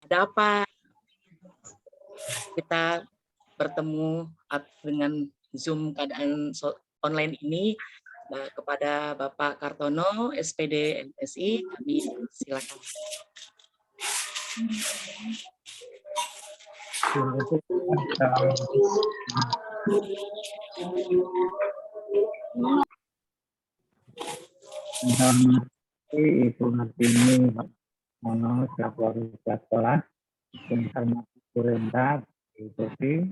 Ada apa kita bertemu dengan Zoom keadaan online ini? Kepada Bapak Kartono, SPD MSI, kami silakan. Ibu Martini Mono selaku sekolah, informasi perintah diikuti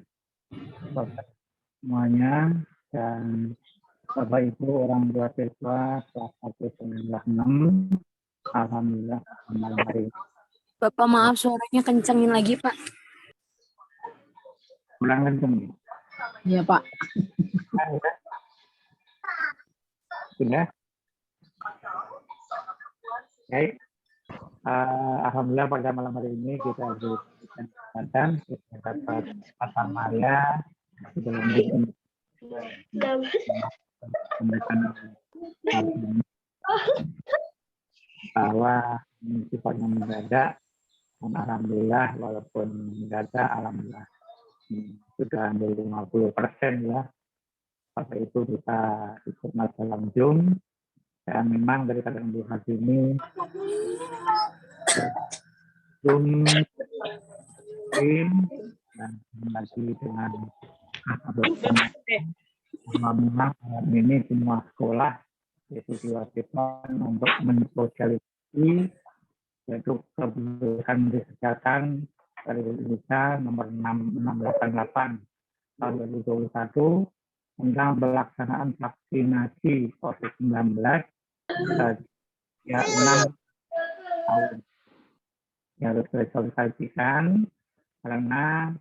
Bapak semuanya dan Bapak Ibu orang tua siswa kelas 196, alhamdulillah malam hari. Bapak maaf suaranya kencengin lagi Pak. Kurang kenceng. Iya Pak. Sudah. Baik. Alhamdulillah pada malam hari ini kita diberikan kesempatan kita dapat kesempatan Maria sebelum memberikan bahwa sifatnya mendadak. Alhamdulillah walaupun mendadak, alhamdulillah sudah hampir 50% ya. Pada itu kita ikut dalam Zoom. Dan memang dari keadaan hari ini Zoom dan lagi dengan memang ini semua sekolah itu diwajibkan untuk mensosialisasi yaitu kebijakan kesehatan dari Indonesia nomor 688 tahun 2021 tentang pelaksanaan vaksinasi COVID-19 ya 6 tahun yang harus disosialisasikan karena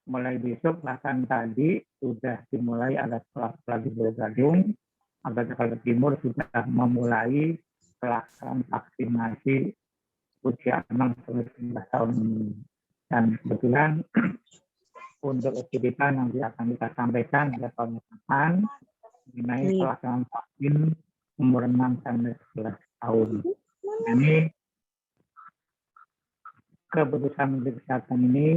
mulai besok bahkan tadi sudah dimulai ada sekolah-sekolah di Pulau Gadung, Jakarta Timur sudah memulai pelaksanaan vaksinasi usia 6-11 tahun ini. Dan kebetulan untuk aktivitas nanti akan kita sampaikan pada tahun depan mengenai pelaksanaan vaksin umur 6-11 tahun. Ini keputusan Menteri Kesehatan ini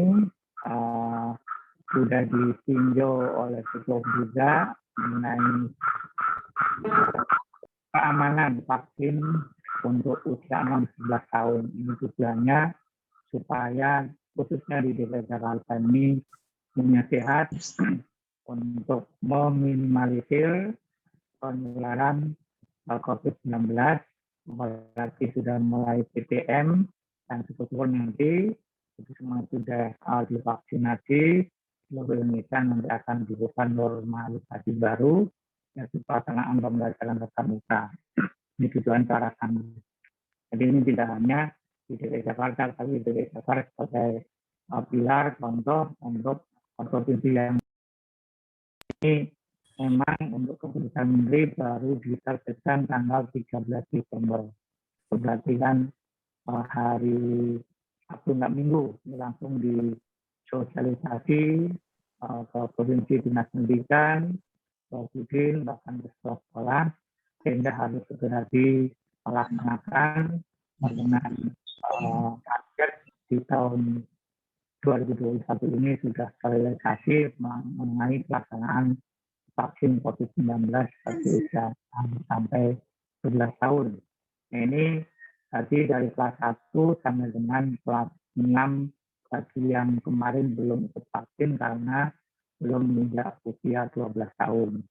sudah ditinjau oleh Ketua juga mengenai keamanan vaksin untuk usia 6-11 tahun. Ini tujuannya supaya khususnya di DKI Jakarta ini punya sehat untuk meminimalisir penularan COVID-19, apalagi sudah mulai PTM dan sebetulnya nanti itu semua sudah divaksinasi seluruh Indonesia nanti akan dibuka normalisasi baru yaitu pelaksanaan pembelajaran tatap muka. Ini tujuan ke arah sana. Jadi ini tidak hanya di DKI Jakarta, tapi di DKI Jakarta sebagai pilar contoh untuk provinsi yang ini memang untuk keputusan Menteri baru diterbitkan tanggal 13 Desember. Berarti kan hari Sabtu nggak Minggu ini langsung disosialisasi ke provinsi dinas pendidikan, Presiden bahkan ke sekolah sehingga harus segera dilaksanakan dengan target di tahun 2021 ini sudah terrealisasi mengenai pelaksanaan vaksin COVID-19 bagi usia sampai 11 tahun. Nah, ini tadi dari kelas 1 sampai dengan kelas 6 bagi yang kemarin belum ikut vaksin karena belum menginjak usia 12 tahun.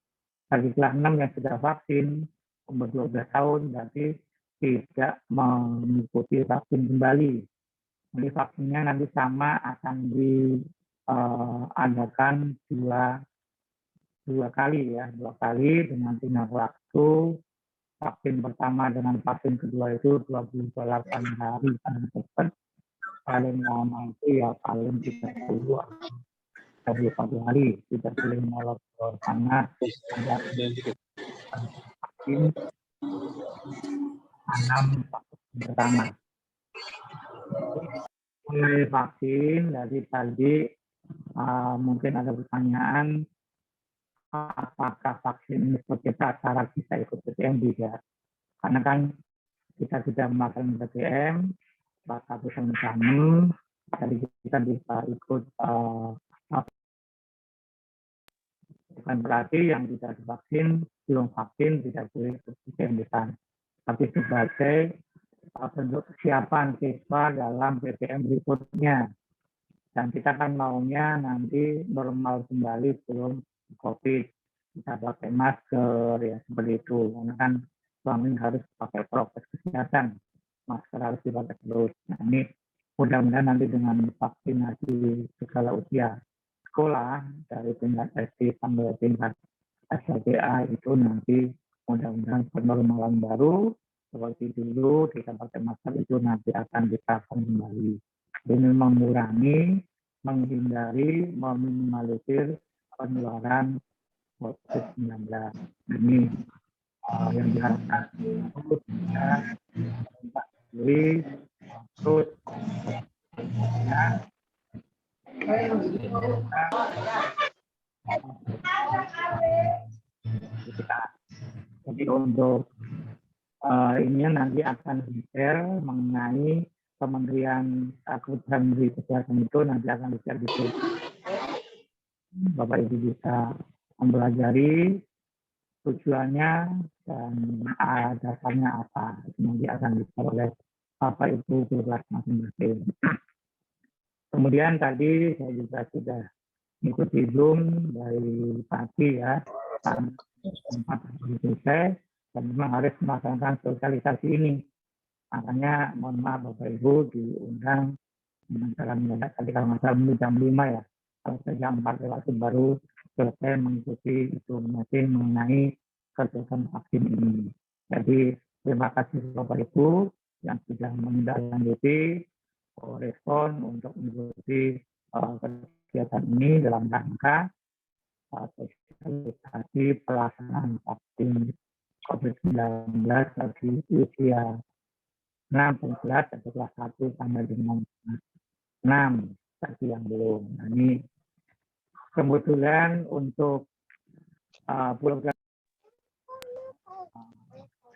Bagi kelas 6 yang sudah vaksin umur 12 tahun berarti tidak mengikuti vaksin kembali. Jadi vaksinnya nanti sama akan diadakan dua kali dengan tinggal waktu. Vaksin pertama dengan vaksin kedua itu 28 hari paling cepat, paling lama itu ya paling 30 hari, tidak boleh molor karena ada vaksin 6 vaksin pertama. Mulai vaksin dari tadi mungkin ada pertanyaan apakah vaksin ini seperti cara kita ikut PTM tidak? Karena kan kita sudah melakukan PTM, bakal bersama-sama, kita kita bisa ikut bukan berarti yang tidak divaksin, belum vaksin tidak boleh ikut PTM, tapi sebagai bentuk kesiapan siswa dalam PTM berikutnya. Dan kita kan maunya nanti normal kembali sebelum COVID. Kita pakai masker, ya seperti itu. Karena kan suami harus pakai prokes kesehatan. Masker harus dipakai terus. Nah ini mudah-mudahan nanti dengan vaksinasi segala usia sekolah dari tingkat SD sampai tingkat SLTA itu nanti mudah-mudahan penormalan baru seperti dulu kita pakai masker itu nanti akan diterapkan kembali demi mengurangi, menghindari, meminimalisir penularan COVID-19. Ini yang diharapkan untuk kita sendiri terus ya. Jadi untuk ini nanti akan di-share mengenai Kementerian Kesehatan itu nanti akan di-share di situ. Bapak Ibu bisa mempelajari tujuannya dan dasarnya apa. Nanti akan di-share oleh Bapak Ibu di kelas masing-masing. Kemudian tadi saya juga sudah mengikuti Zoom dari pagi ya, tempat selesai, dan memang harus melaksanakan sosialisasi ini. Makanya mohon maaf Bapak Ibu diundang dengan cara mendadak tadi kalau nggak salah jam 5 ya. Kalau jam 4 lewat baru selesai mengikuti informasi mengenai kegiatan vaksin ini. Jadi terima kasih Bapak Ibu yang sudah menindaklanjuti respon untuk mengikuti kegiatan ini dalam rangka sosialisasi pelaksanaan vaksin COVID-19 bagi usia 6 atau kelas 1 sampai dengan 6 bagi yang belum. Nah, ini kebetulan untuk program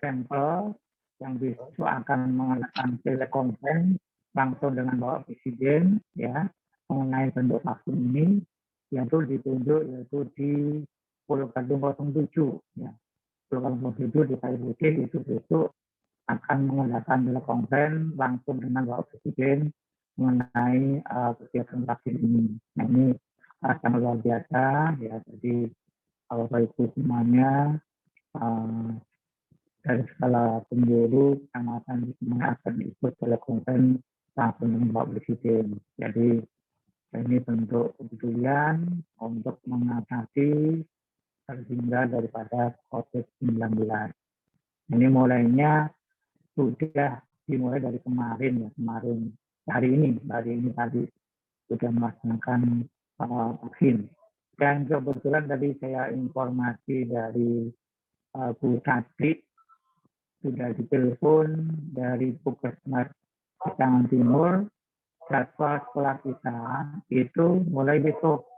sampel yang besok akan mengadakan telekonferensi langsung dengan Bapak Presiden ya mengenai bentuk vaksin ini yaitu ditunjuk yaitu di Pulau Gadung 07 ya. Pulau Gadung 07 di Kayu Putih itu besok akan mengadakan telekonferensi langsung dengan Bapak Presiden mengenai kegiatan vaksin ini. Nah ini sangat luar biasa ya. Jadi Bapak Ibu semuanya dari segala penjuru kecamatan semuanya akan ikut telekonferensi langsung dengan Bapak Presiden. Jadi ini bentuk kepedulian untuk mengatasi terhindar daripada COVID-19. Ini mulainya sudah dimulai dari kemarin hari ini tadi sudah melaksanakan vaksin. Dan kebetulan tadi saya informasi dari Bu Tati sudah ditelepon dari Puskesmas Kecamatan Timur, jadwal sekolah kita itu mulai besok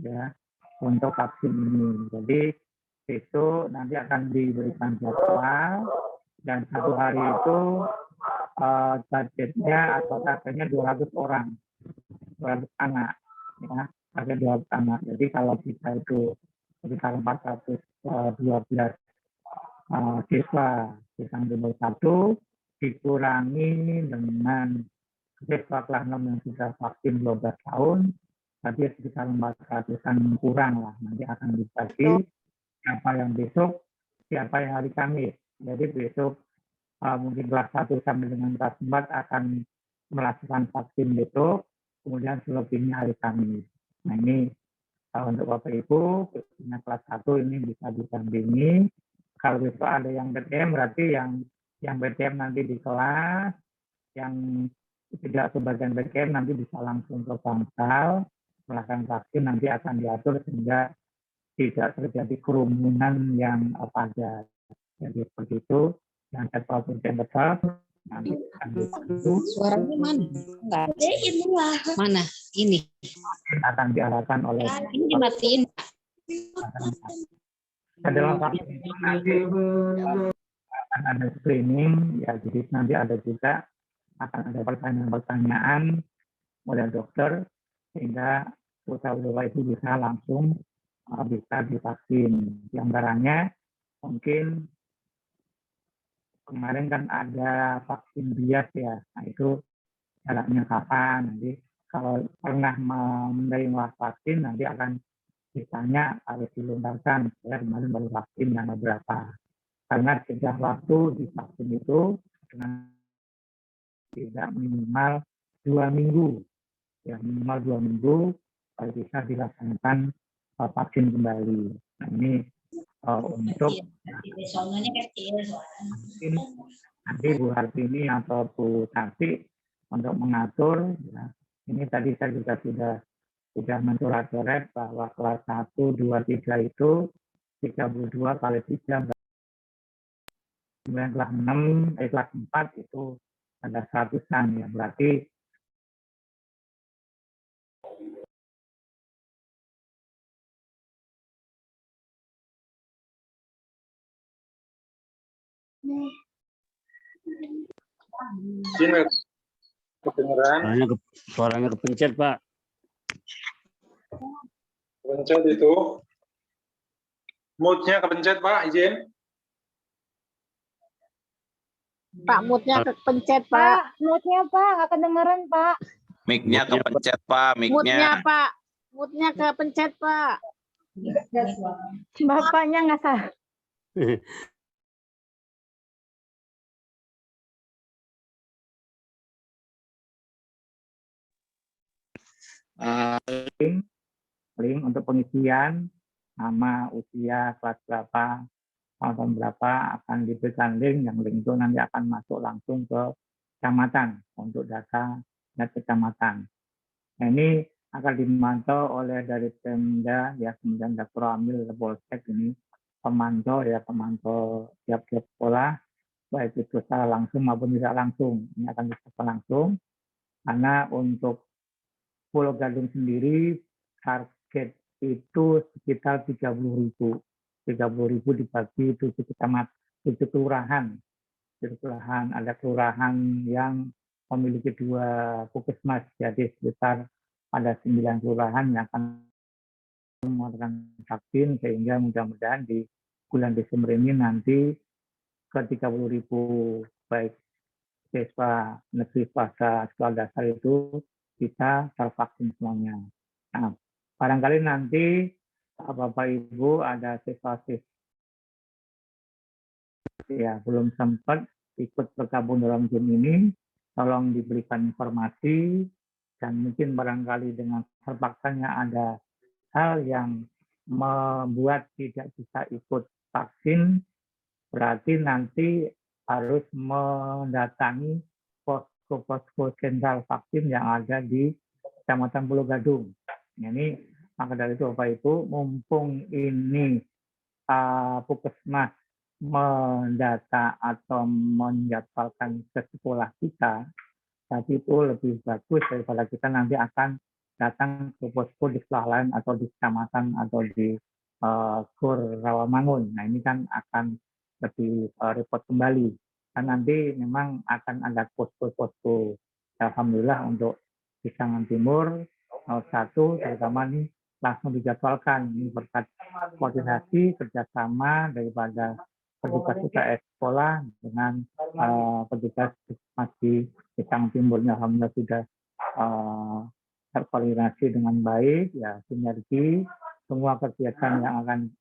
ya untuk vaksin ini. Jadi besok nanti akan diberikan jadwal dan satu hari itu targetnya 200 orang, 200 anak ya, target 200 anak. Jadi kalau kita itu sekitar 412 siswa yang nomor 1 dikurangi dengan siswa kelas 6 yang sudah vaksin 12 tahun, tapi sekitar 400-an kurang lah. Nanti akan dibagi siapa yang besok, siapa yang hari Kamis. Jadi besok mungkin kelas 1 sampai dengan kelas 4 akan melakukan vaksin besok, kemudian selebihnya hari Kamis. Nah ini untuk Bapak Ibu, kelas 1 ini bisa didampingi. Kalau besok ada yang BTM, berarti yang BTM nanti di kelas, yang tidak sebagian BTM nanti bisa langsung ke Bangsal, melakukan vaksin nanti akan diatur sehingga tidak terjadi kerumunan yang padat. Jadi seperti itu, yang jadwal BTM tetap, nanti akan dibantu. Suaranya mana? Enggak. Mana? Ini. Akan diarahkan oleh... Ini dimatiin. Dalam vaksin itu nanti akan ada screening, ya jadi nanti ada juga akan ada pertanyaan-pertanyaan oleh dokter sehingga Bapak Ibu bisa langsung bisa divaksin. Di antaranya mungkin kemarin kan ada vaksin bias ya, nah itu jaraknya kapan, nanti kalau pernah menerima vaksin nanti akan ditanya harus dilontarkan, ya kemarin baru vaksin yang berapa. Karena jeda waktu di vaksin itu dengan tidak minimal 2 minggu, ya minimal 2 minggu kalau bisa dilaksanakan vaksin kembali. Nah ini untuk vaksin nanti Bu Hartini atau Bu Tati untuk mengatur, ya, ini tadi saya juga sudah mencoret-coret bahwa kelas 1, 2, 3 itu 32 kali 3, kemudian kelas 6, kelas 4 itu ada 100-an ya, berarti kedengeran? Suaranya kepencet, Pak. Kepencet itu. Mute-nya kepencet, Pak, izin. Pak, moodnya kepencet, Pak. Mute-nya Pak, nggak kedengeran Pak. Mic-nya kepencet, Pak, Moodnya, mic-nya. Pak. Moodnya kepencet, Pak. Bapaknya nggak salah. link untuk pengisian nama, usia, kelas berapa, tahun berapa akan diberikan link, yang link itu nanti akan masuk langsung ke kecamatan untuk data kecamatan. Nah, ini akan dimantau oleh dari Pemda, ya kemudian Dapur Amil, Polsek ini pemantau ya, pemantau tiap-tiap sekolah, baik itu secara langsung maupun tidak langsung. Ini akan dilakukan langsung, karena untuk Pulau Gadung sendiri target itu sekitar 30.000. 30.000 dibagi 7 kecamatan, 7 kelurahan. Ada kelurahan yang memiliki 2 puskesmas, jadi sekitar ada 9 kelurahan yang akan melakukan vaksin, sehingga mudah-mudahan di bulan Desember ini nanti ke 30.000 baik siswa negeri swasta sekolah dasar itu bisa tervaksin semuanya. Nah, barangkali nanti Bapak Ibu ada siswa-siswa ya belum sempat ikut bergabung dalam Zoom ini, tolong diberikan informasi, dan mungkin barangkali dengan terpaksanya ada hal yang membuat tidak bisa ikut vaksin, berarti nanti harus mendatangi posko sentral vaksin yang ada di Kecamatan Pulau Gadung. Ini maka dari itu Bapak Ibu, mumpung ini puskesmas mendata atau menjadwalkan ke sekolah kita, tapi itu lebih bagus daripada kita nanti akan datang ke posko di sekolah lain atau di kecamatan atau di Kur Rawamangun. Nah ini kan akan lebih repot kembali. Dan nanti memang akan ada posko-posko. Alhamdulillah untuk Pisangan Timur 1 terutama ini langsung dijadwalkan. Ini berkat koordinasi kerjasama daripada petugas UKS sekolah dengan petugas masih Pisangan Timurnya. Alhamdulillah sudah terkoordinasi dengan baik, ya sinergi semua kegiatan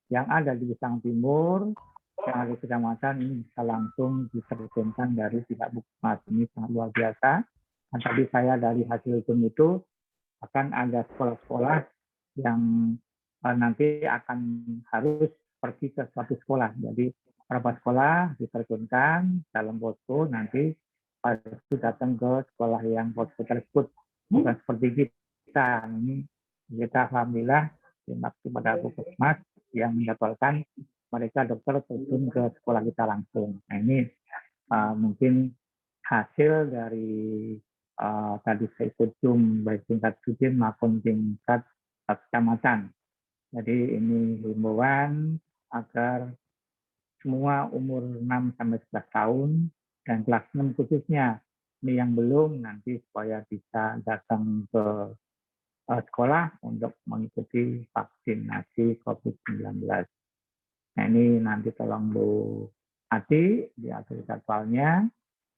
yang ada di Pisangan Timur, yang ada di kecamatan ini bisa langsung diterjunkan dari pihak Puskesmas. Ini sangat luar biasa. Dan tadi saya dari hasil Zoom itu akan ada sekolah-sekolah yang nanti akan harus pergi ke suatu sekolah. Jadi beberapa sekolah diterjunkan dalam posko, nanti harus datang ke sekolah yang posko tersebut. Bukan seperti kita. Ini kita alhamdulillah terima kasih pada Puskesmas yang menjadwalkan mereka dokter terjun ke sekolah kita langsung. Nah ini mungkin hasil dari tadi saya ikut Zoom baik tingkat sudin maupun tingkat kecamatan. Jadi ini himbauan agar semua umur 6 sampai 11 tahun dan kelas 6 khususnya Ini yang belum nanti supaya bisa datang ke sekolah untuk mengikuti vaksinasi COVID-19. Nah, ini nanti tolong Bu Ati diatur jadwalnya,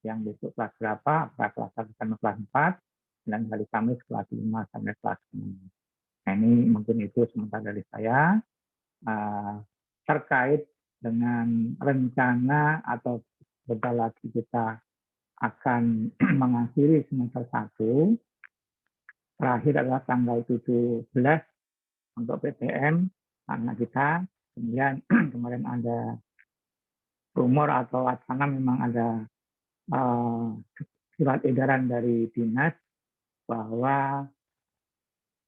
yang besok kelas berapa, apakah kelas 1 sampai kelas 4, dan hari Kamis kelas 5 sampai kelas 6. Nah, ini mungkin itu sementara dari saya terkait dengan rencana atau bentar lagi kita akan mengakhiri semester 1. Terakhir adalah tanggal 17 untuk PTM anak kita. Kemudian kemarin ada rumor atau wacana memang ada surat edaran dari dinas bahwa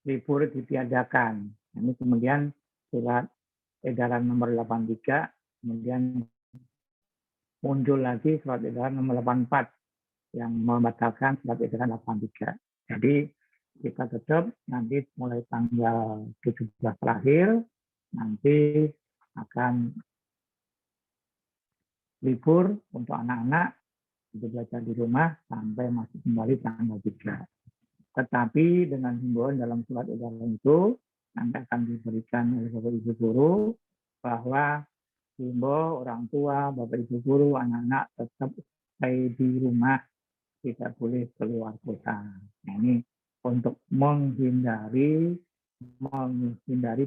libur ditiadakan. Ini kemudian surat edaran nomor 83, kemudian muncul lagi surat edaran nomor 84 yang membatalkan surat edaran 83. Jadi kita tetap nanti mulai tanggal 17 terakhir nanti akan libur untuk anak-anak untuk belajar di rumah sampai masih kembali tanggal 3. Tetapi dengan himbauan dalam surat edaran itu nanti akan diberikan oleh Bapak Ibu guru bahwa himbau orang tua, Bapak Ibu guru, anak-anak tetap stay di rumah, tidak boleh keluar kota. Nah, ini untuk menghindari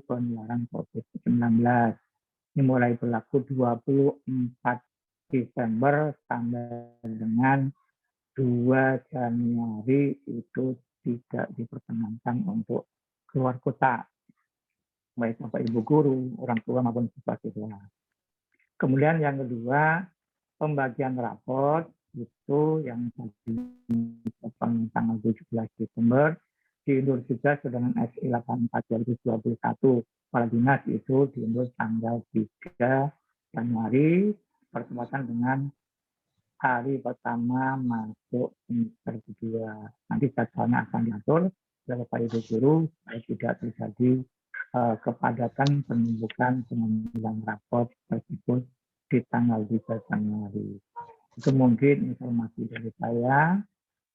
penularan COVID-19. Ini mulai berlaku 24 Desember sampai dengan 2 Januari itu tidak diperkenankan untuk keluar kota, baik Bapak Ibu guru, orang tua maupun siswa-siswa. Kemudian yang kedua, pembagian raport itu yang tanggal 17 Desember diundur juga dengan SI 84 2021. Kepala dinas itu diundur tanggal 3 Januari bertepatan dengan hari pertama masuk semester kedua. Nanti jadwalnya akan diatur oleh Bapak Ibu guru supaya tidak terjadi kepadatan penumpukan pengambilan raport tersebut di tanggal 3 Januari. Itu mungkin informasi dari saya.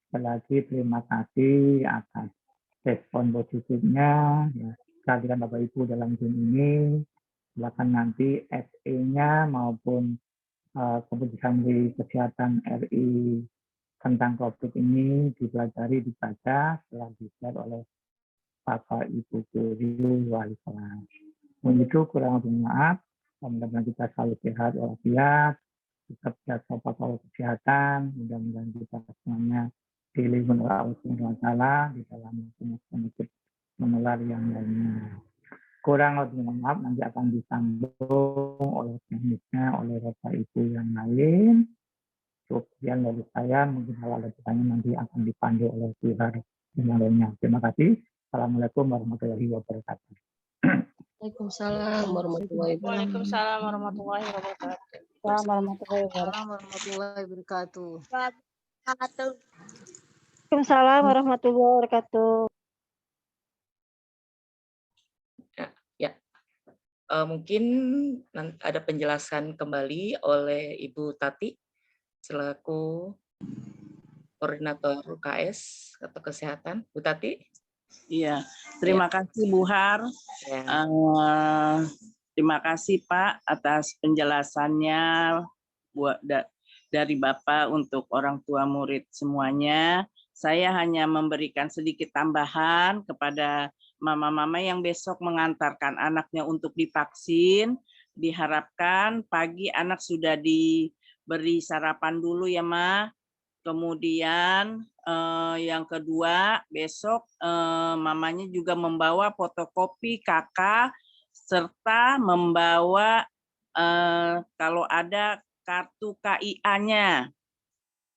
Sekali lagi terima kasih atas respon positifnya. Ya, kehadiran Bapak Ibu dalam Zoom ini. Silakan nanti SE-nya maupun keputusan di Kesehatan RI tentang COVID ini dipelajari, dibaca, setelah di-share oleh Bapak Ibu guru wali kelas. Begitu kurang lebih maaf. Mudah-mudahan kita selalu sehat walafiat, tetap jaga protokol kesehatan, mudah-mudahan kita semuanya dilindungi oleh Allah SWT di dalam penyakit menular yang lainnya. Kurang lebih maaf, nanti akan disambung oleh teknisnya oleh Bapak Ibu yang lain. Sekian dari saya, mungkin hal lanjutannya nanti akan dipandu oleh pihak yang lainnya. Terima kasih. Assalamualaikum warahmatullahi wabarakatuh. Waalaikumsalam warahmatullahi wabarakatuh. Waalaikumsalam warahmatullahi wabarakatuh. Assalamualaikum warahmatullahi wabarakatuh. Waalaikumsalam warahmatullahi wabarakatuh. Mungkin ada penjelasan kembali oleh Ibu Tati selaku koordinator UKS atau kesehatan. Bu Tati? Iya, terima kasih Bu Har. Ya. Terima kasih Pak atas penjelasannya dari Bapak untuk orang tua murid semuanya. Saya hanya memberikan sedikit tambahan kepada mama-mama yang besok mengantarkan anaknya untuk divaksin. Diharapkan pagi anak sudah diberi sarapan dulu ya Ma. Kemudian yang kedua, besok mamanya juga membawa fotokopi KK serta membawa kalau ada kartu KIA-nya.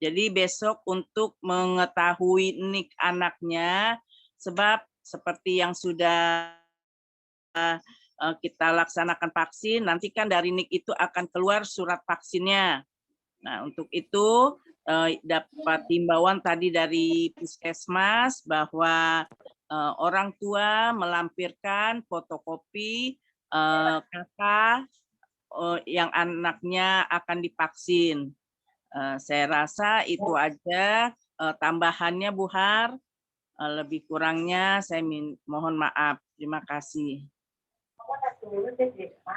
Jadi besok untuk mengetahui nik anaknya, sebab seperti yang sudah kita laksanakan vaksin, nanti kan dari nik itu akan keluar surat vaksinnya. Nah, untuk itu dapat himbauan tadi dari Puskesmas bahwa orang tua melampirkan fotokopi KK yang anaknya akan divaksin. Saya rasa itu aja. tambahannya Bu Har. Lebih kurangnya saya mohon maaf. Terima kasih.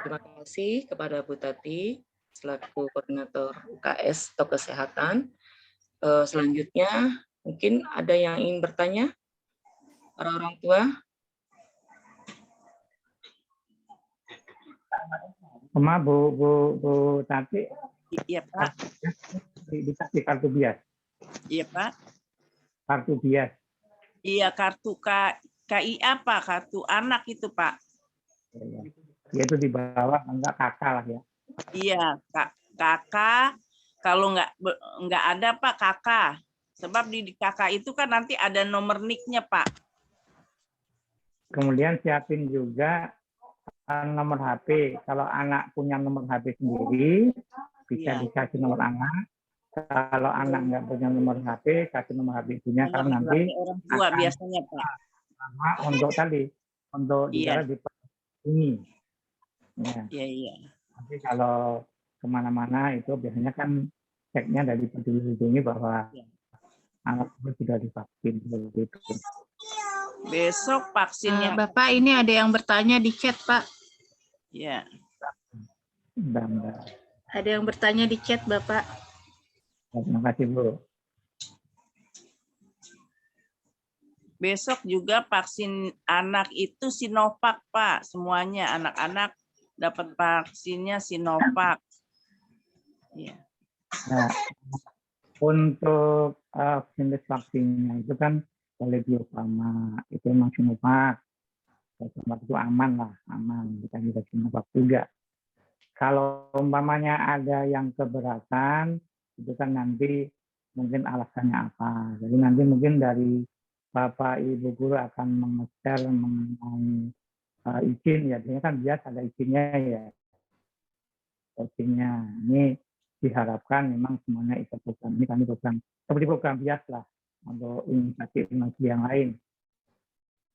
Terima kasih kepada Bu Tati selaku koordinator UKS atau kesehatan. Selanjutnya mungkin ada yang ingin bertanya para orang tua. Bu Tati Iya Pak. dikasih kartu bias. Iya Pak. Kartu bias. Iya kartu KIA Pak, kartu anak itu Pak. Yaitu di bawah enggak kakak lah ya. Iya kakak. Kalau nggak ada Pak kakak. Sebab di kakak itu kan nanti ada nomor NIK-nya Pak. Kemudian siapin juga nomor HP. Kalau anak punya nomor HP sendiri, bisa Iya. dikasih nomor anak. Kalau anak nggak punya nomor HP, kasih nomor HP ibunya. Karena nanti orang tua akan biasanya Pak. sama untuk Iya. negara ini. Ya. Iya iya. Nanti kalau kemana-mana itu biasanya kan ceknya dari Peduli Lindungi bahwa anak itu sudah divaksin seperti itu. Besok vaksinnya. Bapak, ini ada yang bertanya di chat, Pak. Ya. Ada yang bertanya di chat, Bapak. Terima kasih, Bu. Besok juga vaksin anak itu Sinovac, Pak. Semuanya anak-anak dapat vaksinnya Sinovac. Ya. Nah, untuk jenis vaksinnya itu kan oleh Bio Farma, itu memang Sinovac. Sinovac itu aman lah, aman. Kita juga Sinovac juga. Kalau umpamanya ada yang keberatan, itu kan nanti mungkin alasannya apa. Jadi nanti mungkin dari Bapak Ibu Guru akan meng-share mengenai izin ya. Biasanya kan biasa ada izinnya ya. Izinnya. Ini diharapkan memang semuanya ikut program ini, kami program seperti program bias lah untuk imunisasi yang lain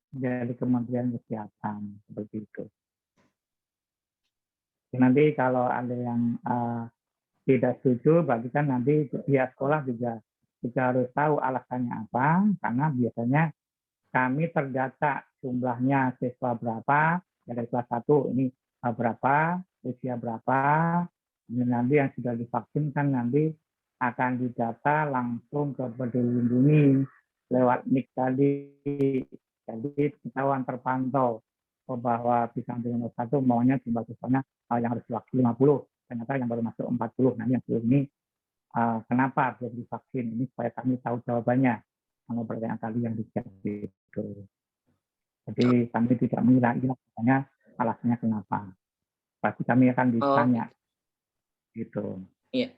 dari Kementerian Kesehatan seperti itu. Nanti kalau ada yang tidak setuju, berarti kan nanti pihak sekolah juga harus tahu alasannya apa, karena biasanya kami terdata jumlahnya siswa berapa dari kelas 1 ini berapa, usia berapa. Nanti yang sudah divaksin kan nanti akan didata langsung ke Peduli Lindungi lewat NIK tadi. Jadi ketahuan terpantau bahwa pisang nomor 1 maunya jumlah siswanya yang harus divaksin 50, ternyata yang baru masuk 40. Nah, yang sebelum ini kenapa belum divaksin? Ini supaya kami tahu jawabannya. Kalau pertanyaan kali yang dijawab itu. Jadi kami tidak mengira alasannya kenapa. Pasti kami akan ditanya. Gitu. Iya.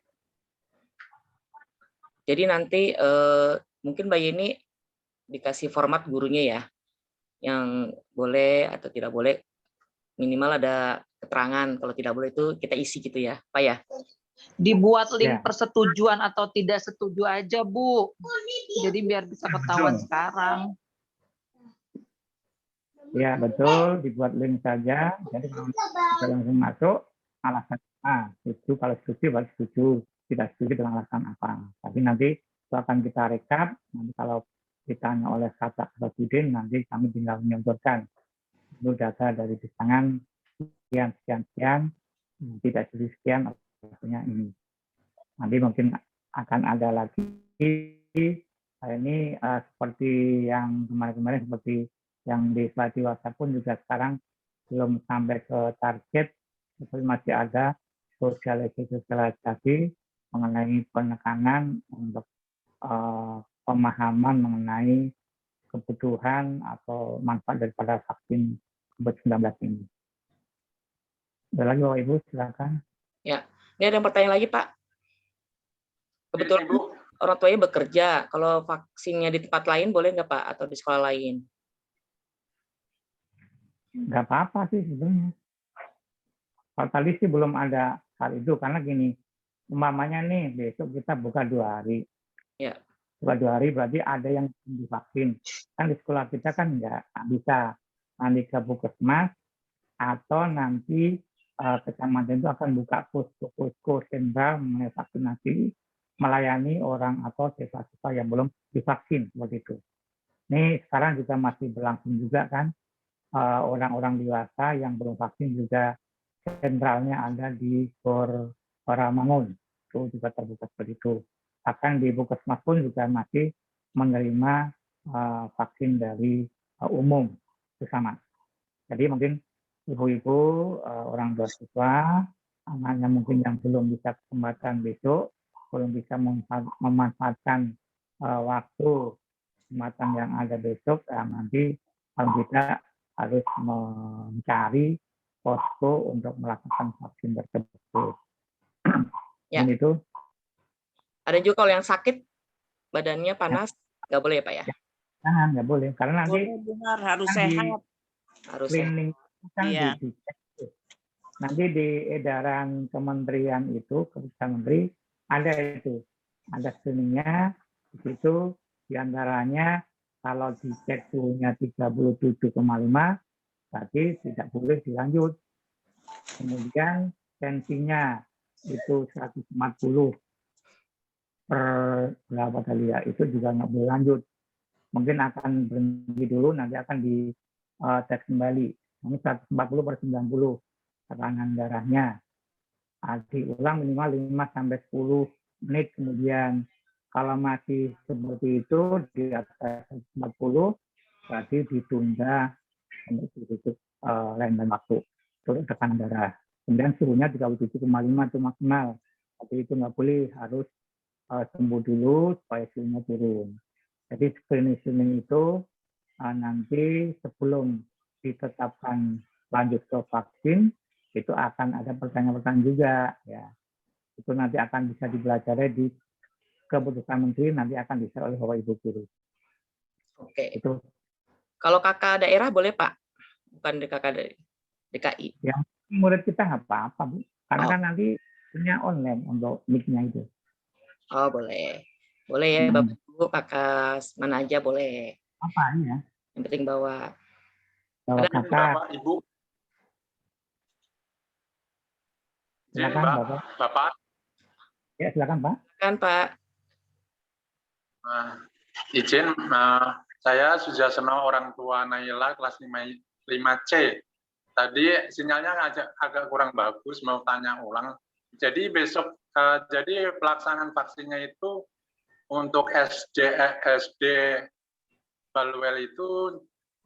Jadi nanti mungkin Mbak Yeni dikasih format gurunya ya, yang boleh atau tidak boleh, minimal ada keterangan. Kalau tidak boleh itu kita isi gitu ya, Pak ya. Dibuat link persetujuan atau tidak setuju aja, Bu. Jadi biar bisa ketahuan sekarang. Ya, betul. Dibuat link saja. Jadi kalau langsung masuk, alasan setuju, kalau setuju, baru setuju. Tidak setuju dengan alasan apa. Tapi nanti itu akan kita rekap. Nanti kalau ditanya oleh Kata Presiden, nanti kami tinggal menyodorkan. Itu data dari bilangan sekian, tidak setuju sekian, artinya ini. Nanti mungkin akan ada lagi ini seperti yang kemarin-kemarin, seperti yang di slide WhatsApp pun juga sekarang belum sampai ke target, tapi masih ada sosialisasi mengenai penekanan untuk pemahaman mengenai kebutuhan atau manfaat daripada vaksin COVID-19 ini. Ada lagi Bapak Ibu, silakan. Ya, ini ada yang bertanya lagi Pak. Kebetulan orang tuanya bekerja, kalau vaksinnya di tempat lain boleh nggak Pak, atau di sekolah lain? Nggak apa-apa sih sebenarnya. Kalau tadi sih belum ada hal itu, karena gini, umpamanya nih besok kita buka 2 hari. Ya. Buka 2 hari berarti ada yang divaksin. Kan di sekolah kita kan nggak bisa. Nanti ke Puskesmas atau nanti kecamatan itu akan buka posko sentral mengenai vaksinasi. melayani orang atau siswa-siswa yang belum divaksin seperti itu. Ini sekarang juga masih berlangsung juga kan, orang-orang dewasa yang belum vaksin juga sentralnya ada di Gor Paramangun, itu juga terbuka seperti itu. Bahkan di Puskesmas pun juga masih menerima vaksin dari umum bersama. Jadi mungkin ibu-ibu, orang tua siswa, anaknya mungkin yang belum bisa kesempatan besok, belum bisa memanfaatkan waktu kesempatan yang ada besok, nanti kalau kita harus mencari posko untuk melakukan vaksin tersebut. Ya. Dan itu Ada juga kalau yang sakit, badannya panas, nggak boleh ya Pak ya? jangan, nggak boleh. Karena nanti Benar, harus kan di sehat. Harus screening kan Iya. dicek. Nanti di edaran kementerian itu, keputusan menteri, ada itu. Ada screeningnya, di situ diantaranya kalau dicek suhunya 37,5, berarti tidak boleh dilanjut. Kemudian tensinya itu 140 per berapa kali ya, itu juga nggak boleh lanjut. Mungkin akan berhenti dulu, nanti akan di tes kembali. Ini 140 per 90 tekanan darahnya. Diulang minimal 5-10 menit kemudian. Kalau masih seperti itu di atas 40, berarti ditunda untuk ditutup lain waktu untuk tekanan darah. Kemudian suhunya 37,5 itu maksimal. Tapi itu nggak boleh, harus sembuh dulu supaya suhunya turun. Jadi screening itu nanti sebelum ditetapkan lanjut ke vaksin, itu akan ada pertanyaan-pertanyaan juga. Ya. Itu nanti akan bisa dipelajari di keputusan menteri, nanti akan bisa oleh Bapak Ibu guru. Oke. Itu. Kalau kakak daerah boleh Pak? Bukan di kakak dari DKI. Yang murid kita nggak apa-apa, Bu. Karena Oh. kan nanti punya online untuk mic-nya itu. Oh boleh. Boleh ya Bapak Ibu, kakak mana aja boleh. Apa ya? Yang penting bawa. Bawa Ada- kakak. Bapak, Ibu. Silakan, Mbak, Bapak. Bapak. Ya, silakan, Pak. Kan Pak. Izin, saya Sujasono, orang tua Naila, kelas 5C. Tadi sinyalnya agak kurang bagus, mau tanya ulang. Jadi besok, jadi pelaksanaan vaksinnya itu untuk SD Balwel itu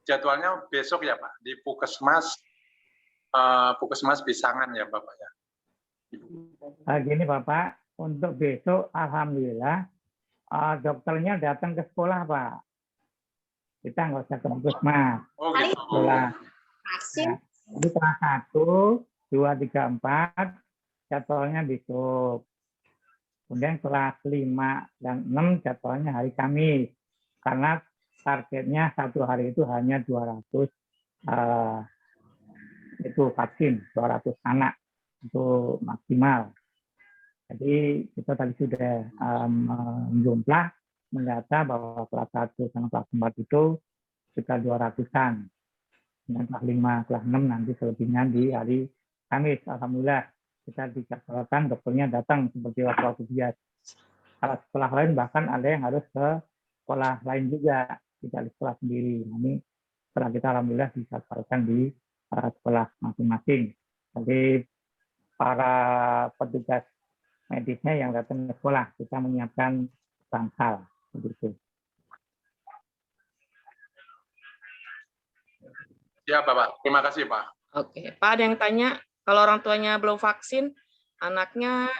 jadwalnya besok ya Pak, di Puskesmas Bisangan ya Bapak ya. Gini Bapak, untuk besok Alhamdulillah dokternya datang ke sekolah Pak. Kita nggak usah ke puskesmas. Oh gitu. Sekolah. Ya. Jadi kelas 1, 2, 3, 4 jadwalnya besok. Kemudian kelas 5 dan 6 jadwalnya hari Kamis. Karena targetnya satu hari itu hanya 200 itu vaksin, 200 anak itu maksimal. Jadi kita tadi sudah menjumlah mendata bahwa kelas 1 sama kelas 4 itu sekitar 200-an. Dan kelas 5, kelas 6 nanti selebihnya di hari Kamis. Alhamdulillah kita dijadwalkan dokternya datang seperti waktu biasa. Kalau sekolah lain bahkan ada yang harus ke sekolah lain juga, tidak di sekolah sendiri. Ini setelah kita alhamdulillah dijadwalkan di sekolah masing-masing. Jadi para petugas medisnya yang datang ke sekolah, kita menyiapkan bangsal begitu. Ya Bapak, terima kasih Pak. Oke, Pak ada yang tanya, kalau orang tuanya belum vaksin, anaknya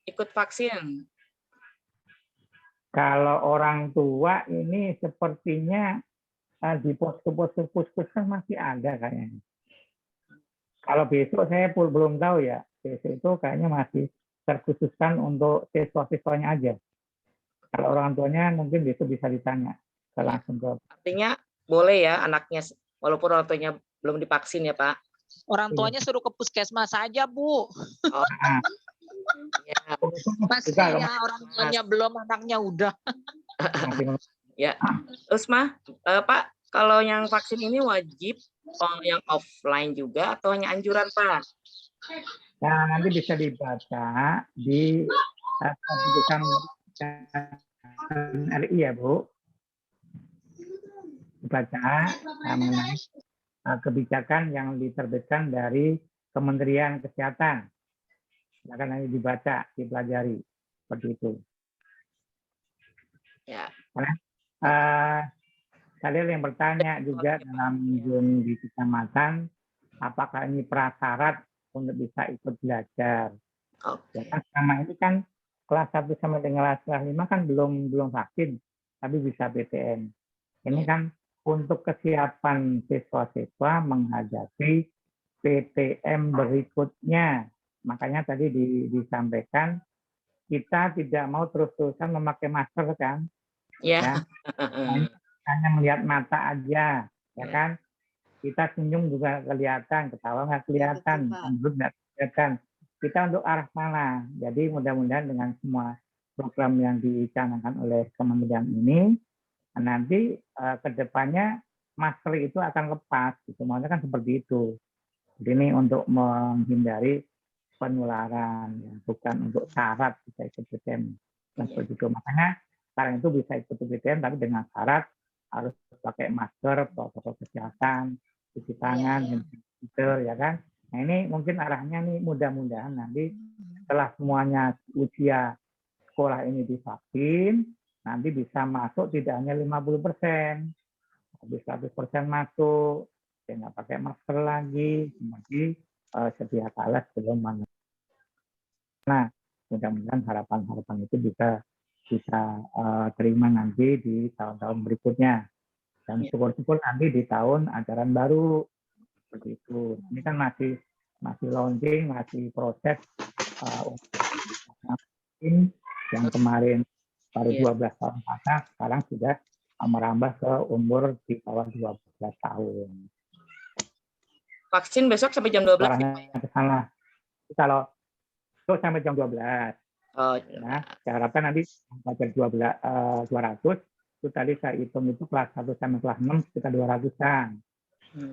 ikut vaksin. Kalau orang tua ini sepertinya di posko-posko puskesmas masih ada kayaknya. Kalau besok saya belum tahu ya, besok itu kayaknya masih terkhususkan untuk siswa-siswanya aja. Kalau orang tuanya mungkin besok bisa ditanya. Langsung ke. Artinya boleh ya anaknya, walaupun orang tuanya belum divaksin ya Pak. Orang tuanya suruh ke puskesmas saja, Bu. Oh, ya. Masih ya orang tuanya belum, anaknya udah. Ya, terus Pak, kalau yang vaksin ini wajib yang offline juga atau hanya anjuran Pak? Nah, nanti bisa dibaca di keputusan RI ya Bu, dibaca mengenai kebijakan yang diterbitkan dari Kementerian Kesehatan. Silakan nanti dibaca, dipelajari seperti itu. Ya. Karena tadi yang bertanya juga dalam Zoom di kecamatan, apakah ini prasyarat untuk bisa ikut belajar? Ya kan selama ini kan kelas 1 sampai dengan kelas 5 kan belum vaksin, tapi bisa PTM. Ini kan untuk kesiapan siswa-siswa menghadapi PTM berikutnya. Makanya tadi disampaikan kita tidak mau terus-terusan memakai masker kan? Ya. Hanya melihat mata aja, ya kan? Kita senyum juga kelihatan, ketawa nggak kelihatan, menurut nggak kelihatan. Kita untuk arah sana. Jadi mudah-mudahan dengan semua program yang dicanangkan oleh kementerian ini, nanti ke depannya masker itu akan lepas. Semuanya kan seperti itu. Jadi ini untuk menghindari penularan, ya, bukan untuk syarat bisa ikut PTM. Seperti itu. Makanya sekarang itu bisa ikut PTM, tapi dengan syarat harus pakai masker, protokol kesehatan, cuci tangan, hand sanitizer, ya kan. Nah ini mungkin arahnya nih mudah-mudahan nanti setelah semuanya usia sekolah ini divaksin, nanti bisa masuk tidak hanya 50%, habis 100% masuk, ya nggak pakai masker lagi, nanti sedia kala sebelum mana. Nah, mudah-mudahan harapan-harapan itu bisa terima nanti di tahun-tahun berikutnya. Dan syukur-syukur nanti di tahun ajaran baru seperti itu. Ini kan masih launching, masih proses yang kemarin baru 12 tahun pasang, sekarang sudah merambah ke umur di bawah 12 tahun. Vaksin besok sampai jam 12. Ke sana. Kalau itu sampai jam 12. Nah, saya harapkan nanti belajar 200 itu tadi saya hitung itu kelas 1 sampai kelas 6 sekitar 200-an.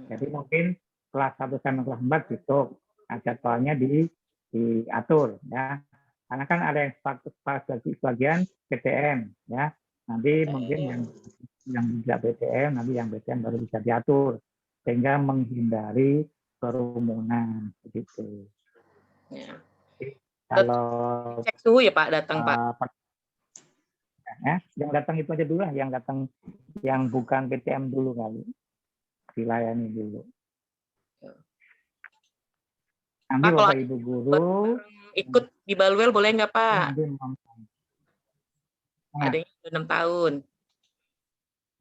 Jadi mungkin kelas 1 sampai kelas 4 itu jadwalnya diatur ya. Karena kan ada yang sebagian PTM ya. Nanti mungkin yang tidak PTM, nanti yang PTM baru bisa diatur sehingga menghindari kerumunan begitu. Ya. Kalau cek suhu ya Pak datang Pak. Yang datang itu aja dulu lah, yang datang yang bukan PTM dulu kali, dilayani dulu. Nanti Pak, Bapak Ibu guru ikut di Balwel boleh nggak Pak? Nah, ada yang 6 tahun.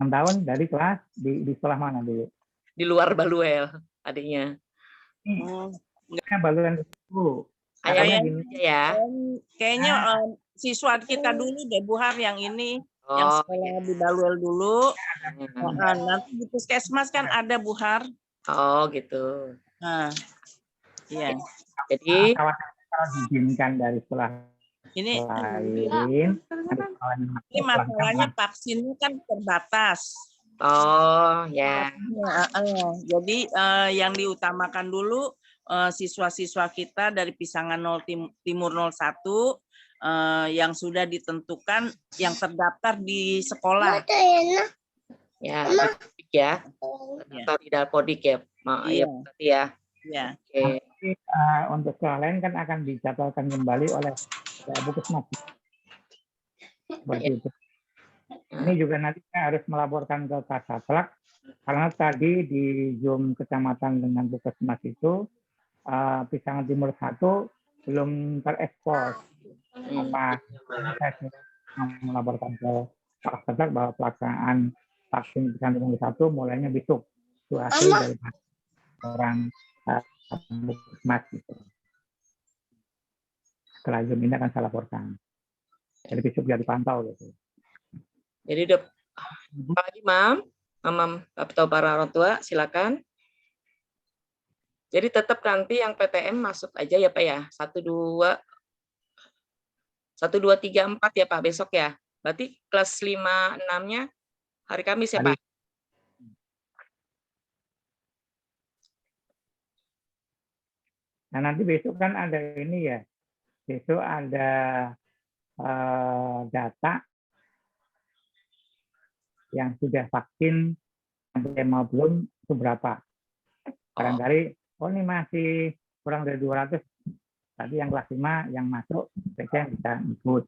6 tahun dari kelas di sekolah mana dulu? Di luar Balwel adiknya. Enggak Balwel itu. Kayaknya siswa kita dulu deh Buhar yang ini yang sekolah di Balwel dulu. Nanti di Puskesmas kan ada Buhar. Oh gitu. Nah, iya. Jadi kalau diizinkan dari sekolah lain, ini masalahnya vaksinnya kan terbatas. Oh ya. Jadi yang diutamakan dulu siswa-siswa kita dari Pisangan Timur 01 yang sudah ditentukan yang terdaftar di sekolah. Ya, atau di Dalpodik ya. Iya. Ya. Ya. Oke. Untuk sekolah lain kan akan dijadwalkan kembali oleh Puskesmas. Seperti itu. Ini juga nanti saya harus melaporkan ke Kasatgas karena tadi di Zoom kecamatan dengan Puskesmas itu Pisangan Timur 1 belum terekspos. Saya melaporkan ke Kasatgas bahwa pelaksanaan vaksin Pisangan Timur 1 mulainya besok. Itu hasil dari orang Puskesmas gitu. Setelah Zoom ini akan saya laporkan. Jadi besok bisa dipantau gitu. Jadi udah Pak Imam, atau para orang tua silakan. Jadi tetap nanti yang PTM masuk aja ya Pak ya. 1, 2, 3, 4 ya Pak besok ya. Berarti kelas 5, 6-nya hari Kamis ya Pak. Nah nanti besok kan ada ini ya. Besok ada data yang sudah vaksin sampai mau belum itu berapa. Barangkali, ini masih kurang dari 200. Tadi yang kelas 5 yang masuk, mereka bisa ikut.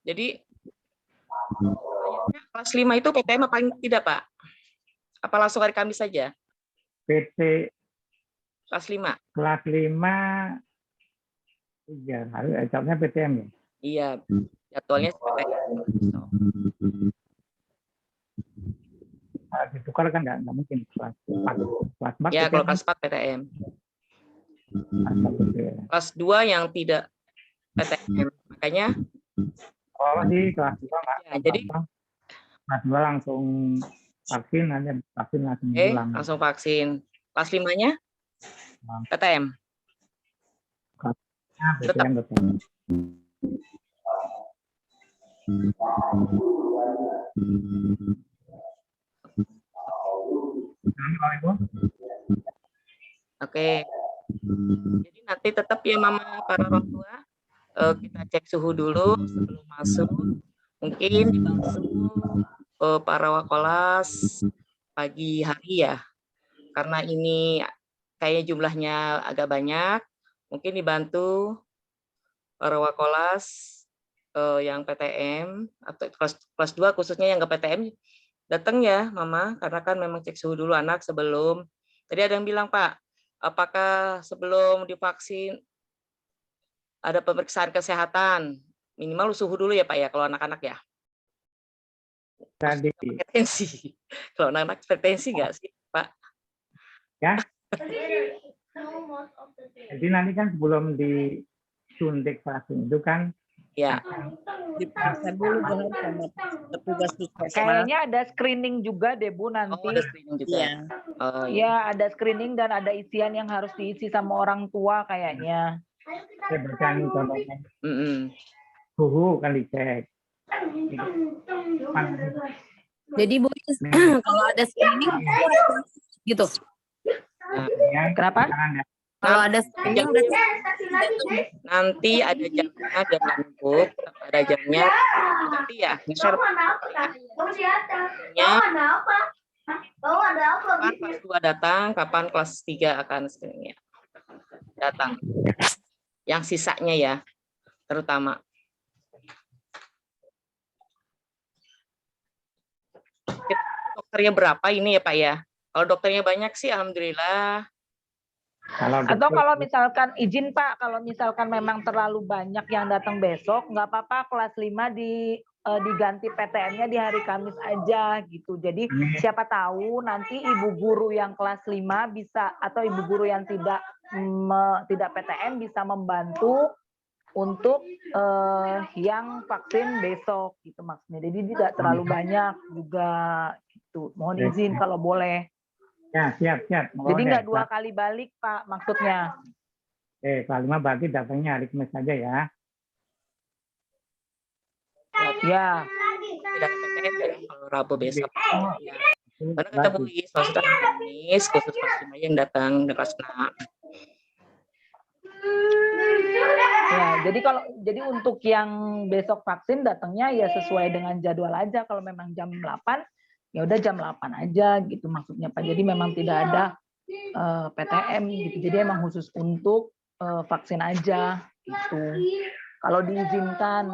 Jadi kelas 5 itu PTM apa tidak, Pak? Apa langsung hari Kamis saja? PT Kelas 5. kelas 5 ya, harus jawabnya PTM ya. Iya, jadwalnya PTM. Ditukar kan nggak mungkin kelas 4. Ya, kalau kelas 4 PTM. Kelas 2 yang tidak PTM. Makanya di kelas 2 nggak. Ya, jadi kelas 2 langsung vaksin aja, vaksin langsung pulang. langsung vaksin. Kelas 5-nya PTM. Tetap. Oke. Jadi nanti tetap ya Mama, para orang tua, kita cek suhu dulu sebelum masuk. Mungkin dibantu para wakolas pagi hari ya. Karena ini kayak jumlahnya agak banyak, mungkin dibantu para wakolas yang PTM atau kelas 2 khususnya yang ke PTM datang ya Mama, karena kan memang cek suhu dulu anak sebelum. Tadi ada yang bilang, Pak, apakah sebelum divaksin ada pemeriksaan kesehatan? Minimal suhu dulu ya Pak ya, kalau anak-anak ya? Tadi. Hipertensi. Kalau anak-anak hipertensi nggak sih Pak? Ya. Jadi nanti kan sebelum disuntik vaksin itu kan ya diperiksa dulu sama petugas puskesmas. Kayaknya ada screening juga deh Bu nanti. Oh, ada screening juga. Iya. Ya, ada screening dan ada isian yang harus diisi sama orang tua kayaknya. Saya bertanya contohnya. Suhu kan dicek. Jadi Bu, kalau ada screening gitu. Kenapa? Kalau ada screening nanti ada jamnya, jam lembut, ada jamnya. Nanti ya, kapan kelas 2 datang, kapan kelas 3 akan screeningnya datang. Yang sisanya ya, terutama. Dokternya berapa ini ya Pak ya? Kalau dokternya banyak sih alhamdulillah. Atau kalau misalkan izin Pak, kalau misalkan memang terlalu banyak yang datang besok, nggak apa-apa kelas 5 diganti PTM-nya di hari Kamis aja gitu. Jadi siapa tahu nanti ibu guru yang kelas 5 bisa, atau ibu guru yang tidak PTM bisa membantu untuk yang vaksin besok gitu maksudnya. Jadi tidak terlalu banyak juga gitu. Mohon izin kalau boleh. Ya, siap. Jadi nggak 2 kali balik, Pak, maksudnya. Kelas 5 berarti datangnya hari Kamis saja ya. Ya. Tidak PTM ya, kalau Rabu besok. Ya. Karena kata Bu Is, maksudnya Kamis, khusus kelas 5 yang datang kelas 6. Ya, jadi untuk yang besok vaksin datangnya ya sesuai dengan jadwal aja. Kalau memang jam 8, ya udah jam 8 aja gitu maksudnya Pak. Jadi memang tidak ada PTM gitu. Jadi emang khusus untuk vaksin aja gitu. Kalau diizinkan.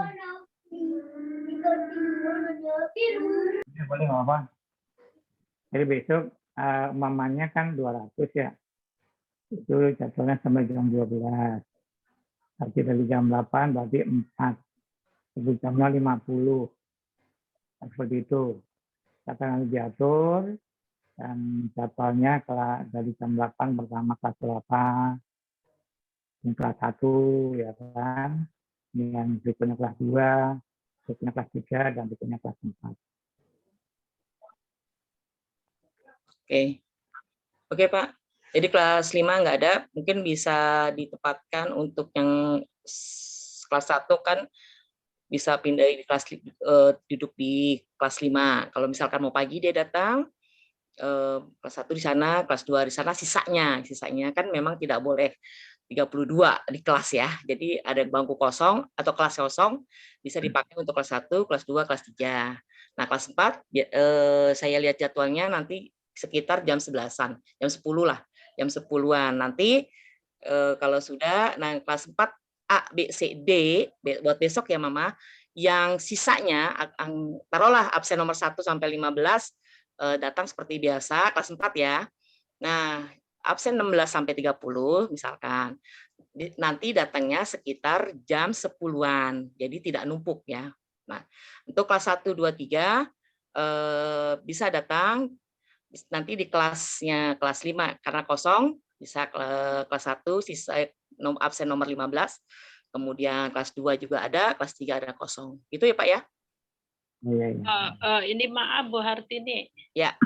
Ya, boleh nggak apa. Jadi besok mamanya kan 200 ya. Itu jadwalnya sampai jam 12. Berarti dari jam 8 berarti 4. Itu jamnya 50. Seperti itu. Akan diatur dan jadwalnya dari jam 8 pertama kelas berapa, kelas 1 ya kan, dengan berikutnya kelas 2, berikutnya kelas 3 dan berikutnya kelas 4. Oke Pak. Jadi kelas 5 nggak ada, mungkin bisa ditempatkan untuk yang kelas 1 kan bisa pindah di kelas duduk di kelas 5. Kalau misalkan mau pagi dia datang kelas 1 di sana, kelas 2 di sana, sisanya kan memang tidak boleh 32 di kelas ya. Jadi ada bangku kosong atau kelas kosong bisa dipakai untuk kelas 1, kelas 2, kelas 3. Nah, kelas 4 saya lihat jadwalnya nanti sekitar jam 11-an, jam 10 lah, jam 10-an. Nanti kalau sudah, nah kelas 4 A, B, C, D buat besok ya Mama, yang sisanya taruhlah absen nomor 1 sampai 15 datang seperti biasa, kelas 4 ya. Nah, absen 16 sampai 30 misalkan. Nanti datangnya sekitar jam 10-an. Jadi tidak numpuk ya. Nah, untuk kelas 1, 2, 3 bisa datang nanti di kelasnya kelas 5 karena kosong bisa kelas 1 sisa absen nomor 15. Kemudian kelas 2 juga ada, kelas 3 ada kosong. Gitu ya, Pak ya? Iya, iya. Ini maaf Bu Hartini. Ya.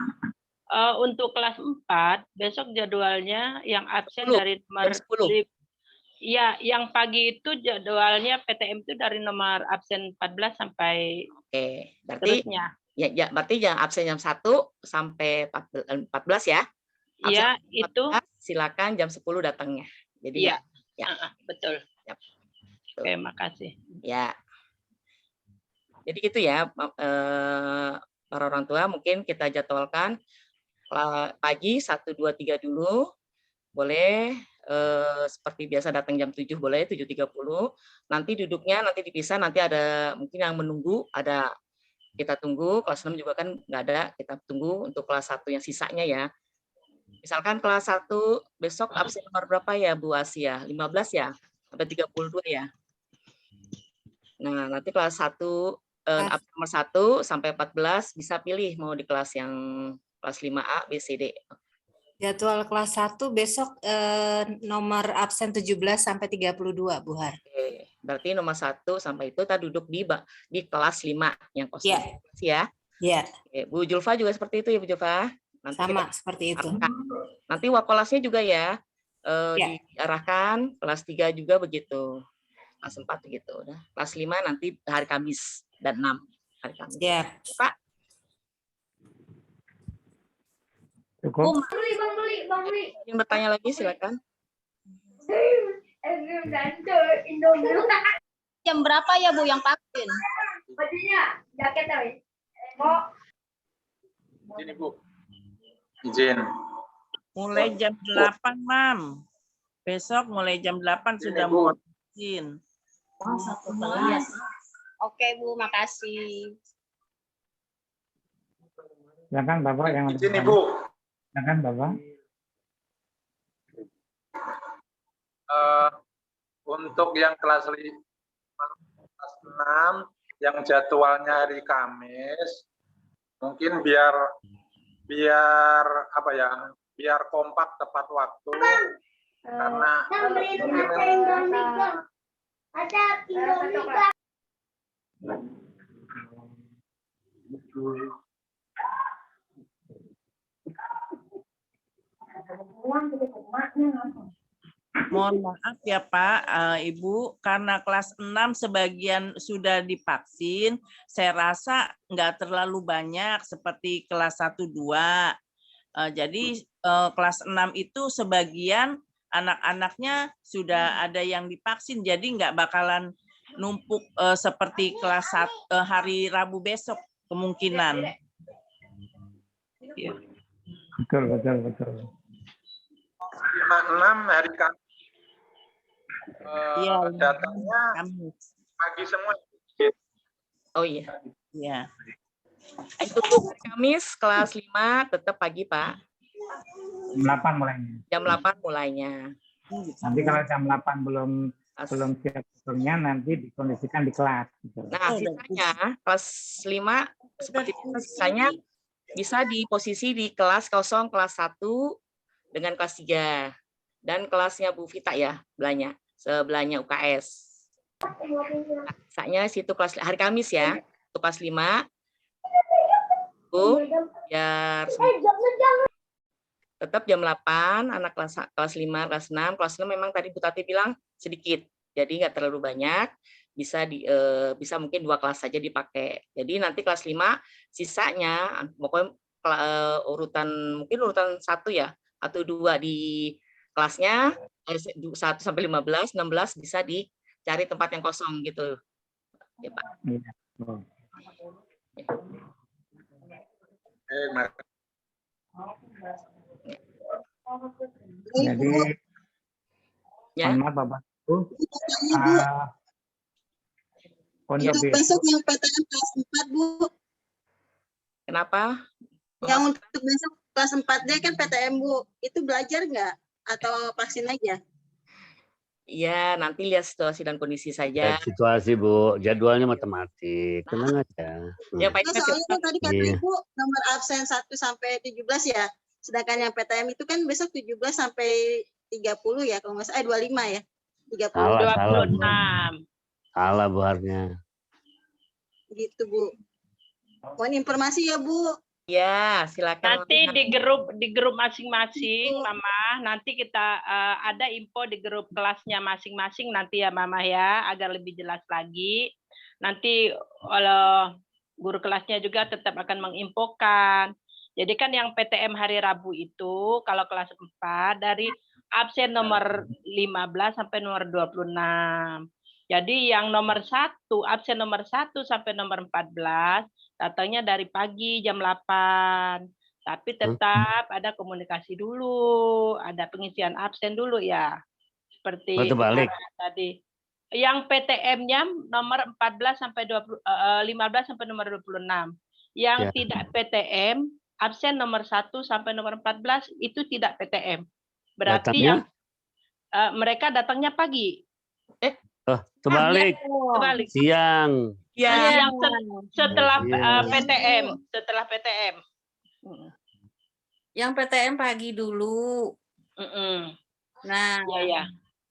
Untuk kelas 4, besok jadwalnya yang absen 10, dari nomor jam 10. Iya, yang pagi itu jadwalnya PTM itu dari nomor absen 14 sampai Oke, berarti terusnya. ya berarti yang absen jam 1 sampai 14 ya. Iya, itu 14, silakan jam 10 datangnya. Jadi iya. ya. Betul. Yap. Oke, makasih. Ya. Jadi gitu ya, para orang tua mungkin kita jadwalkan pagi 1, 2, 3 dulu, boleh seperti biasa datang jam 7 boleh, 7.30. Nanti duduknya nanti dipisah, nanti ada mungkin yang menunggu, ada kita tunggu, kelas 6 juga kan nggak ada, kita tunggu untuk kelas 1 yang sisanya ya. Misalkan kelas 1 besok absen nomor berapa ya Bu Asia? 15 ya? Sampai 32 ya? Nah, nanti kelas 1 absen nomor 1 sampai 14 bisa pilih mau di kelas yang kelas 5A, B, C, D. Jadwal kelas 1 besok nomor absen 17 sampai 32, Bu Har. Oke, berarti nomor 1 sampai itu kita duduk di kelas 5 yang kosong. Iya. Ya. Iya. Bu Julfa juga seperti itu ya Bu Julfa? Nanti sama seperti itu. Nanti wakolasnya juga ya, diarahkan, kelas 3 juga begitu. Kelas 4 begitu. Udah. Kelas 5 nanti hari Kamis dan 6 hari Kamis. Siap. Pak. Cukup. Ingin bertanya lagi silakan. Jam berapa ya Bu yang vaksin? Ini Bu. Izin. Mulai jam 8, Mam. Besok mulai jam 8 sudah mau vaksin. Oke Bu, makasih. Silakan Bapak yang izin Ibu. Silakan Bapak. Untuk yang kelas 6 yang jadwalnya hari Kamis, mungkin biar apa ya, biar kompak tepat waktu karena Mohon maaf ya Pak, Ibu, karena kelas 6 sebagian sudah divaksin, saya rasa nggak terlalu banyak seperti kelas 1, 2. Jadi kelas 6 itu sebagian anak-anaknya sudah ada yang divaksin, jadi nggak bakalan numpuk seperti kelas 1, hari Rabu besok kemungkinan. Ya. Betul. 5-6 hari Kamis. Datanya pagi semua. Oh iya. Iya. Itu Kamis kelas 5 tetap pagi Pak. Jam 8 mulainya. Jam 8 mulainya. Nanti kalau jam 8 belum siap usulnya nanti dikondisikan di kelas. Gitu. Nah, sisanya kelas 5 seperti itu, sisanya bisa di posisi di kelas kosong kelas 1 dengan kelas 3 dan kelasnya Bu Vita ya, sebelahnya UKS. Nah, sisanya situ kelas hari Kamis ya, itu kelas 5. Bu, biar tetap jam 8 anak kelas 5, kelas 6. Kelas 6 memang tadi Bu Tati bilang sedikit. Jadi nggak terlalu banyak, bisa mungkin 2 kelas saja dipakai. Jadi nanti kelas 5 sisanya pokoknya urutan 1 ya atau 2 di kelasnya 1 sampai 15, 16 bisa dicari tempat yang kosong gitu. Ya, Pak. Iya. Jadi, ya. mohon maaf Bapak Ibu, untuk besok yang PTM kelas 4, Bu. Kenapa? Yang untuk besok kelas 4D kan PTM, Bu. Itu belajar nggak? Atau vaksin aja? Iya, nanti lihat situasi dan kondisi saja. Lihat situasi, Bu. Jadwalnya matematik. Tenang aja. Ya, Pak Nah, Ismet, soalnya kan tadi kata Iya. Ibu nomor absen 1 sampai 17 ya. Sedangkan yang PTM itu kan besok 17 sampai 30 ya, kalau nggak salah 25 ya. 30. Salah, Bu. 26. Salah, Bu Harnya. Gitu, Bu. Mohon informasi ya, Bu. ya, silakan. Nanti di grup masing-masing, Mama. Nanti kita ada info di grup kelasnya masing-masing nanti ya, Mama ya, agar lebih jelas lagi. Nanti oleh guru kelasnya juga tetap akan menginfokan. Jadi kan yang PTM hari Rabu itu kalau kelas 4 dari absen nomor 15 sampai nomor 26. Jadi yang nomor 1, absen nomor 1 sampai nomor 14 datangnya dari pagi jam 8. Tapi tetap ada komunikasi dulu, ada pengisian absen dulu ya. Seperti Balik. tadi. Yang PTM-nya nomor 14 sampai 15 sampai nomor 26. Yang Ya. tidak PTM, absen nomor 1 sampai nomor 14 itu tidak PTM. Berarti Datangnya? yang mereka datangnya pagi. Terbalik. Kebalik. Siang. Ya. Yang setelah Iya. PTM, setelah PTM. Yang PTM pagi dulu. Nah, ya.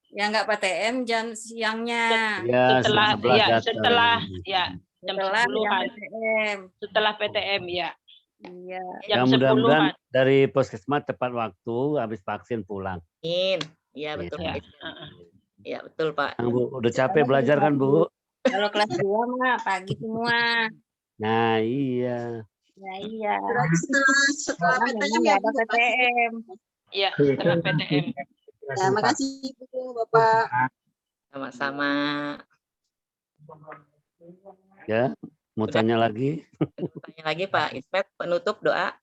yang nggak PTM jam siangnya. Ya, Setelah jam 11 ya, datang. setelah ya jam Setelah yang 10-an. PTM. Setelah PTM ya. Iya. Jam Ya, mudah-mudahan 10-an. dari puskesmas tepat waktu habis vaksin pulang. Iya, betul. Iya. Pak. Iya, betul, Pak. Yang Bu, udah capek belajar kan, Bu? Kalau kelas 2 mah pagi semua. Nah, iya. Ya iya. Setelah Karena PTM memang ya, nggak ada Bu. PTM. Iya, setelah PTM. Ya, makasih Bu, Bapak. Sama-sama. Ya, mau tanya lagi? Tanya lagi Pak Ismet, penutup doa.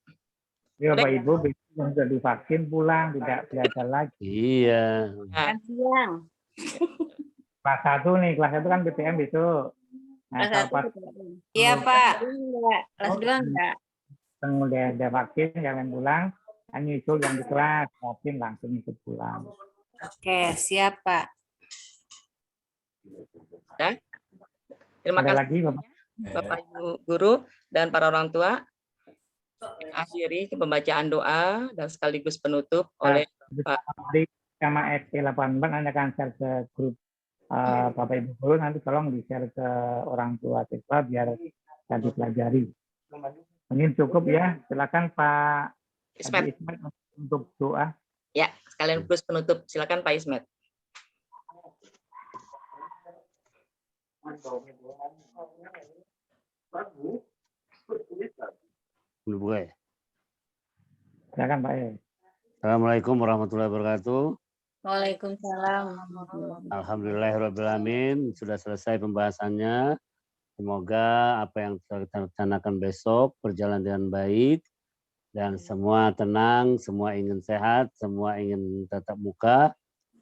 Ya, Bapak Ibu, yang sudah divaksin pulang, tidak belajar lagi. Iya. Kan siang. Kelas 1 nih, kelas 1 kan PTM besok. Nah, Kelas kalau 1 pas PTM. Iya, Pak. Enggak. Kelas 2 enggak. udah vaksin, jangan pulang, hanya nyusul yang di kelas, vaksin langsung ikut pulang. Oke, siap, Pak. Ya. Terima Ada kasih lagi, Bapak? Bapak Ibu guru dan para orang tua. Akhiri pembacaan doa dan sekaligus penutup oleh Pak Sama SP18 Anda akan share ke grup Bapak Ibu guru, nanti tolong di-share ke orang tua siswa biar bisa dipelajari. Mungkin cukup ya. Silakan Pak Ismet. Ismet untuk doa. Ya, sekalian plus penutup. Silakan Pak Ismet. Silakan Pak. Assalamualaikum warahmatullahi wabarakatuh. Waalaikumsalam. Alhamdulillahirrahmanirrahim. Sudah selesai pembahasannya. Semoga apa yang kita rencanakan besok berjalan dengan baik. Dan semua tenang, semua ingin sehat, semua ingin tatap muka.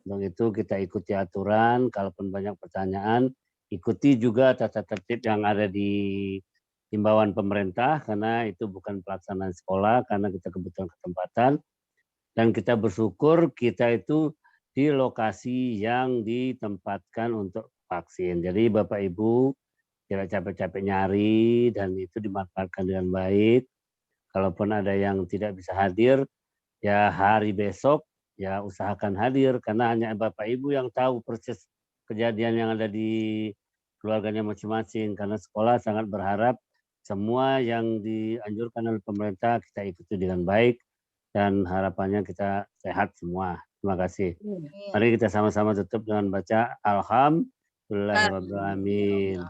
Untuk itu kita ikuti aturan. Kalaupun banyak pertanyaan, ikuti juga tata tertib yang ada di himbauan pemerintah. Karena itu bukan pelaksanaan sekolah, karena kita kebutuhan ketempatan. Dan kita bersyukur kita itu di lokasi yang ditempatkan untuk vaksin. Jadi Bapak Ibu tidak capek-capek nyari dan itu dimanfaatkan dengan baik. Kalaupun ada yang tidak bisa hadir, ya hari besok ya usahakan hadir karena hanya Bapak Ibu yang tahu persis kejadian yang ada di keluarganya masing-masing. Karena sekolah sangat berharap semua yang dianjurkan oleh pemerintah kita ikuti dengan baik dan harapannya kita sehat semua. Terima kasih. Mari kita sama-sama tutup dengan baca Alhamdulillahirrahmanirrahim.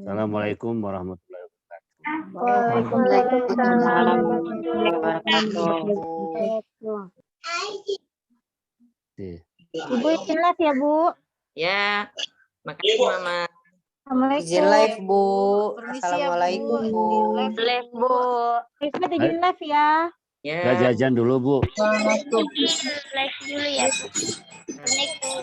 Assalamualaikum warahmatullahi wabarakatuh. Waalaikumsalam warahmatullahi wabarakatuh. Ibu izin live ya, Bu. Ya, makasih Mama. Assalamualaikum. live, Bu. Permisi ya, Bu. Assalamualaikum, Bu. Live, Bu. Ismet izin live ya. Ya. Nggak jajan dulu, Bu. Live dulu ya, Bu. Assalamualaikum.